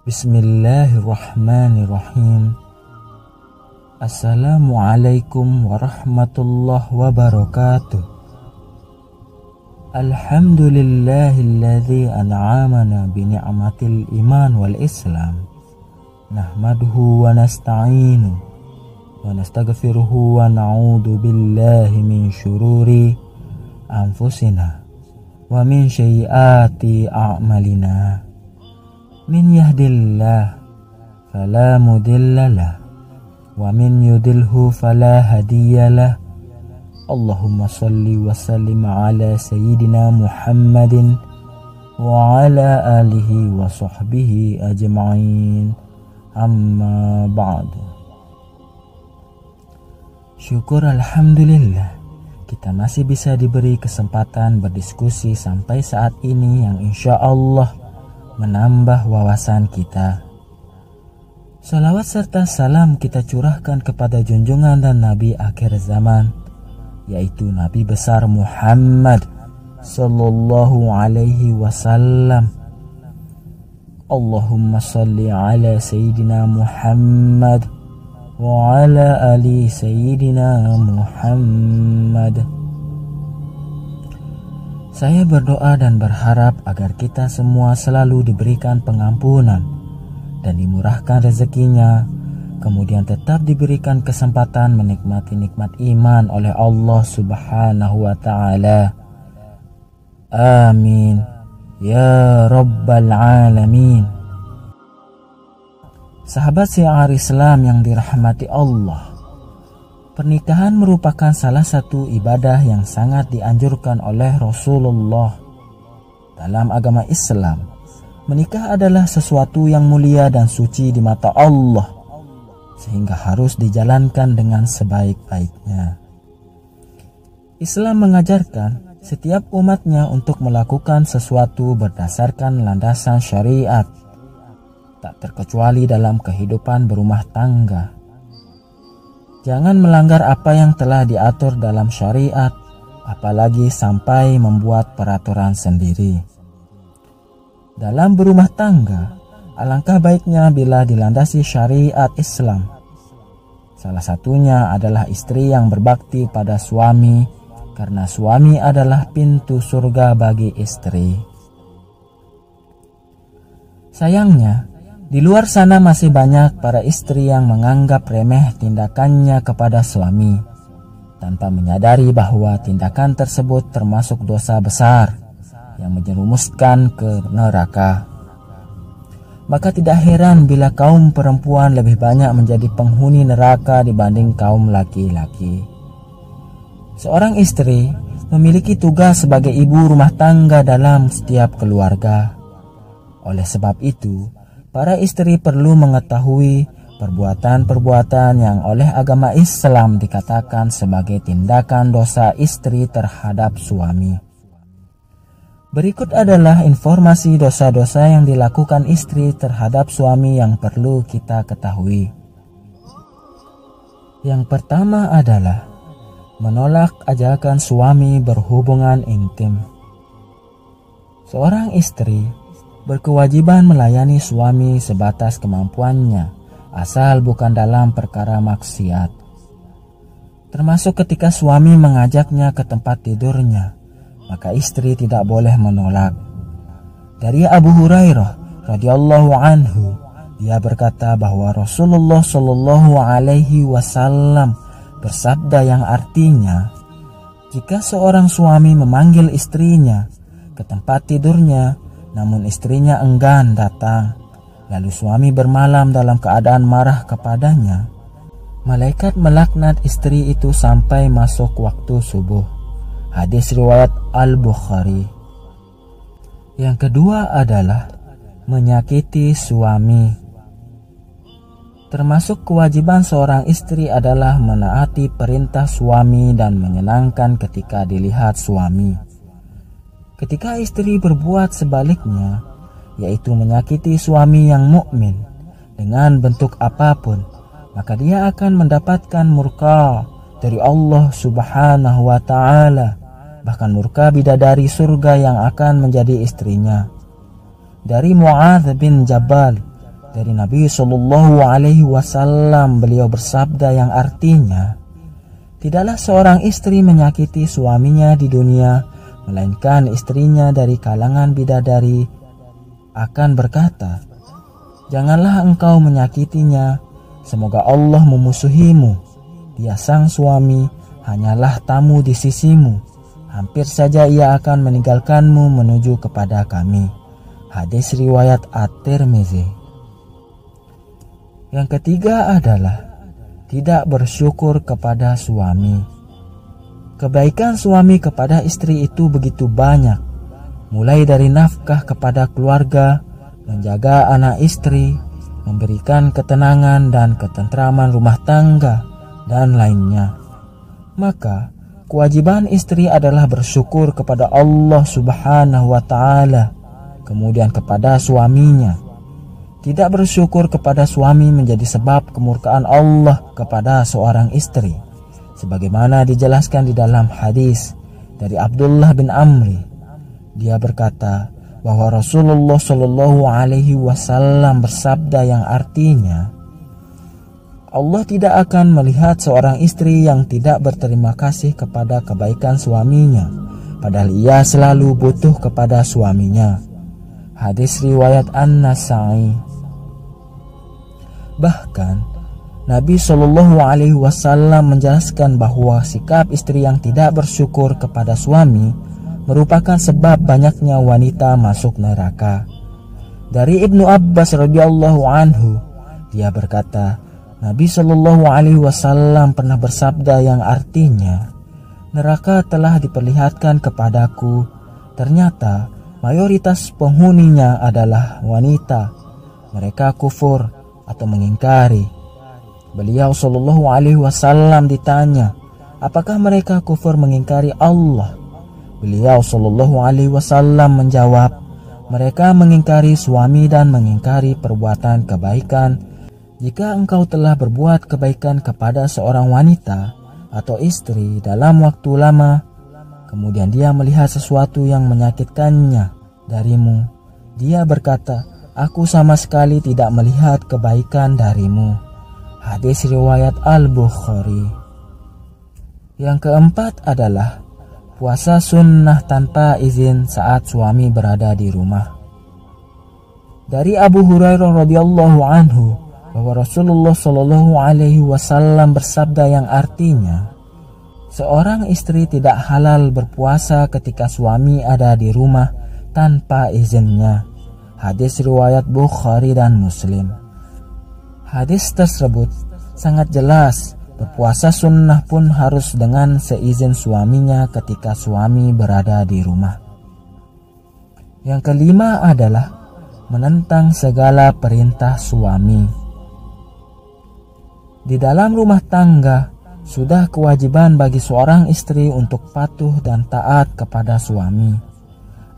Bismillahirrahmanirrahim. Assalamualaikum warahmatullahi wabarakatuh. Alhamdulillahilladzi an'amana bi ni'matil iman wal islam. Nahmaduhu wa nasta'inu wa nastaghfiruhu wa na'udzu billahi min syururi anfusina wa min sayyiati a'malina. Min yahdillah fala mudhillalah wa min yudhilhu fala hadiyalah. Allahumma salli wa sallim ala sayyidina Muhammadin wa ala alihi wa sahbihi ajma'in. Amma ba'du. Syukur alhamdulillah kita masih bisa diberi kesempatan berdiskusi sampai saat ini yang insya Allah menambah wawasan kita. Salawat serta salam kita curahkan kepada junjungan dan Nabi akhir zaman, yaitu Nabi besar Muhammad sallallahu alaihi wasallam. Allahumma salli ala sayyidina Muhammad wa ala ali sayyidina Muhammad. Saya berdoa dan berharap agar kita semua selalu diberikan pengampunan dan dimurahkan rezekinya, kemudian tetap diberikan kesempatan menikmati nikmat iman oleh Allah Subhanahu wa Ta'ala. Amin ya Rabbal Alamin. Sahabat syiar Islam yang dirahmati Allah, pernikahan merupakan salah satu ibadah yang sangat dianjurkan oleh Rasulullah. Dalam agama Islam, menikah adalah sesuatu yang mulia dan suci di mata Allah, sehingga harus dijalankan dengan sebaik-baiknya. Islam mengajarkan setiap umatnya untuk melakukan sesuatu berdasarkan landasan syariat, tak terkecuali dalam kehidupan berumah tangga. Jangan melanggar apa yang telah diatur dalam syariat, apalagi sampai membuat peraturan sendiri. Dalam berumah tangga, alangkah baiknya bila dilandasi syariat Islam. Salah satunya adalah istri yang berbakti pada suami, karena suami adalah pintu surga bagi istri. Sayangnya, di luar sana masih banyak para istri yang menganggap remeh tindakannya kepada suami, tanpa menyadari bahwa tindakan tersebut termasuk dosa besar yang menjerumuskan ke neraka. Maka tidak heran bila kaum perempuan lebih banyak menjadi penghuni neraka dibanding kaum laki-laki. Seorang istri memiliki tugas sebagai ibu rumah tangga dalam setiap keluarga. Oleh sebab itu, para istri perlu mengetahui perbuatan-perbuatan yang oleh agama Islam dikatakan sebagai tindakan dosa istri terhadap suami. Berikut adalah informasi dosa-dosa yang dilakukan istri terhadap suami yang perlu kita ketahui. Yang pertama adalah menolak ajakan suami berhubungan intim. Seorang istri berkewajiban melayani suami sebatas kemampuannya, asal bukan dalam perkara maksiat. Termasuk ketika suami mengajaknya ke tempat tidurnya, maka istri tidak boleh menolak. Dari Abu Hurairah radhiyallahu anhu, dia berkata bahwa Rasulullah shallallahu alaihi wasallam bersabda yang artinya, jika seorang suami memanggil istrinya ke tempat tidurnya, namun istrinya enggan datang, lalu suami bermalam dalam keadaan marah kepadanya, malaikat melaknat istri itu sampai masuk waktu subuh. Hadis riwayat Al-Bukhari. Yang kedua adalah menyakiti suami. Termasuk kewajiban seorang istri adalah menaati perintah suami dan menyenangkan ketika dilihat suami. Ketika istri berbuat sebaliknya, yaitu menyakiti suami yang mukmin dengan bentuk apapun, maka dia akan mendapatkan murka dari Allah Subhanahu wa Ta'ala, bahkan murka bidadari surga yang akan menjadi istrinya. Dari Mu'adz bin Jabal Dari Nabi Shallallahu Alaihi Wasallam, beliau bersabda yang artinya, tidaklah seorang istri menyakiti suaminya di dunia, melainkan istrinya dari kalangan bidadari akan berkata, janganlah engkau menyakitinya, semoga Allah memusuhimu. Dia sang suami hanyalah tamu di sisimu, hampir saja ia akan meninggalkanmu menuju kepada kami. Hadis riwayat At-Tirmizi. Yang ketiga adalah tidak bersyukur kepada suami. Kebaikan suami kepada istri itu begitu banyak, mulai dari nafkah kepada keluarga, menjaga anak istri, memberikan ketenangan dan ketentraman rumah tangga, dan lainnya. Maka kewajiban istri adalah bersyukur kepada Allah Subhanahu wa Ta'ala, kemudian kepada suaminya. Tidak bersyukur kepada suami menjadi sebab kemurkaan Allah kepada seorang istri, sebagaimana dijelaskan di dalam hadis dari Abdullah bin Amri. Dia berkata bahwa Rasulullah Shallallahu Alaihi Wasallam bersabda yang artinya, Allah tidak akan melihat seorang istri yang tidak berterima kasih kepada kebaikan suaminya, padahal ia selalu butuh kepada suaminya. Hadis riwayat An-Nasa'i. Bahkan Nabi Shallallahu Alaihi Wasallam menjelaskan bahwa sikap istri yang tidak bersyukur kepada suami merupakan sebab banyaknya wanita masuk neraka. Dari Ibnu Abbas radhiyallahu anhu, dia berkata, Nabi Shallallahu Alaihi Wasallam pernah bersabda yang artinya, neraka telah diperlihatkan kepadaku, ternyata mayoritas penghuninya adalah wanita. Mereka kufur atau mengingkari. Beliau Shallallahu Alaihi Wasallam ditanya, apakah mereka kufur mengingkari Allah? Beliau Shallallahu Alaihi Wasallam menjawab, mereka mengingkari suami dan mengingkari perbuatan kebaikan. Jika engkau telah berbuat kebaikan kepada seorang wanita atau istri dalam waktu lama, kemudian dia melihat sesuatu yang menyakitkannya darimu, dia berkata, aku sama sekali tidak melihat kebaikan darimu. Hadis riwayat Al-Bukhari. Yang keempat adalah puasa sunnah tanpa izin saat suami berada di rumah. Dari Abu Hurairah radhiyallahu anhu bahwa Rasulullah Shallallahu Alaihi Wasallam bersabda yang artinya, seorang istri tidak halal berpuasa ketika suami ada di rumah tanpa izinnya. Hadis riwayat Bukhari dan Muslim. Hadis tersebut sangat jelas, berpuasa sunnah pun harus dengan seizin suaminya ketika suami berada di rumah. Yang kelima adalah menentang segala perintah suami. Di dalam rumah tangga, sudah kewajiban bagi seorang istri untuk patuh dan taat kepada suami,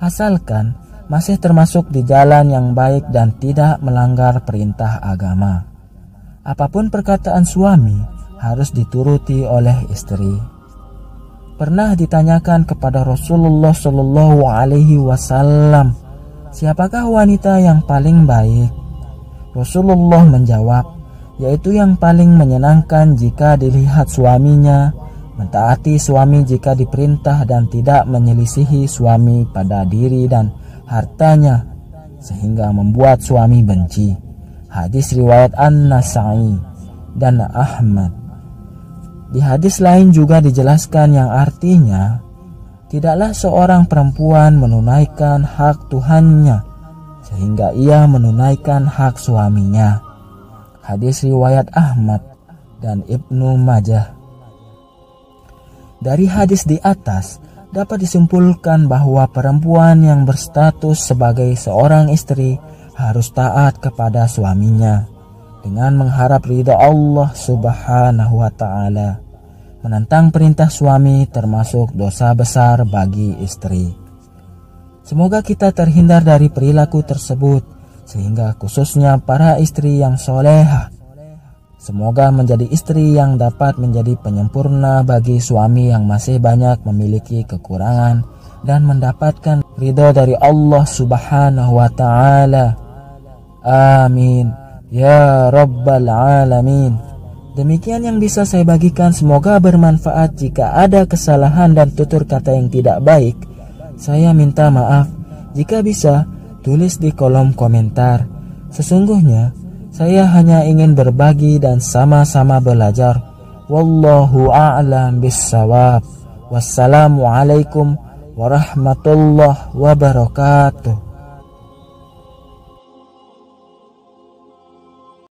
asalkan masih termasuk di jalan yang baik dan tidak melanggar perintah agama. Apapun perkataan suami harus dituruti oleh istri. Pernah ditanyakan kepada Rasulullah Shallallahu Alaihi Wasallam, siapakah wanita yang paling baik? Rasulullah menjawab, yaitu yang paling menyenangkan jika dilihat suaminya, mentaati suami jika diperintah dan tidak menyelisihi suami pada diri dan hartanya sehingga membuat suami benci. Hadis riwayat An-Nasa'i dan Ahmad. Di hadis lain juga dijelaskan yang artinya, tidaklah seorang perempuan menunaikan hak Tuhannya sehingga ia menunaikan hak suaminya. Hadis riwayat Ahmad dan Ibnu Majah. Dari hadis di atas dapat disimpulkan bahwa perempuan yang berstatus sebagai seorang istri harus taat kepada suaminya dengan mengharap ridha Allah Subhanahu wa Ta'ala. Menentang perintah suami termasuk dosa besar bagi istri. Semoga kita terhindar dari perilaku tersebut, sehingga khususnya para istri yang solehah, semoga menjadi istri yang dapat menjadi penyempurna bagi suami yang masih banyak memiliki kekurangan dan mendapatkan ridho dari Allah Subhanahu wa Ta'ala. Amin. ya Rabbal Alamin. Demikian yang bisa saya bagikan, semoga bermanfaat. Jika ada kesalahan dan tutur kata yang tidak baik, saya minta maaf. Jika bisa, tulis di kolom komentar. Sesungguhnya saya hanya ingin berbagi dan sama-sama belajar. Wallahu a'lam bissawab. Wassalamualaikum warahmatullahi wabarakatuh.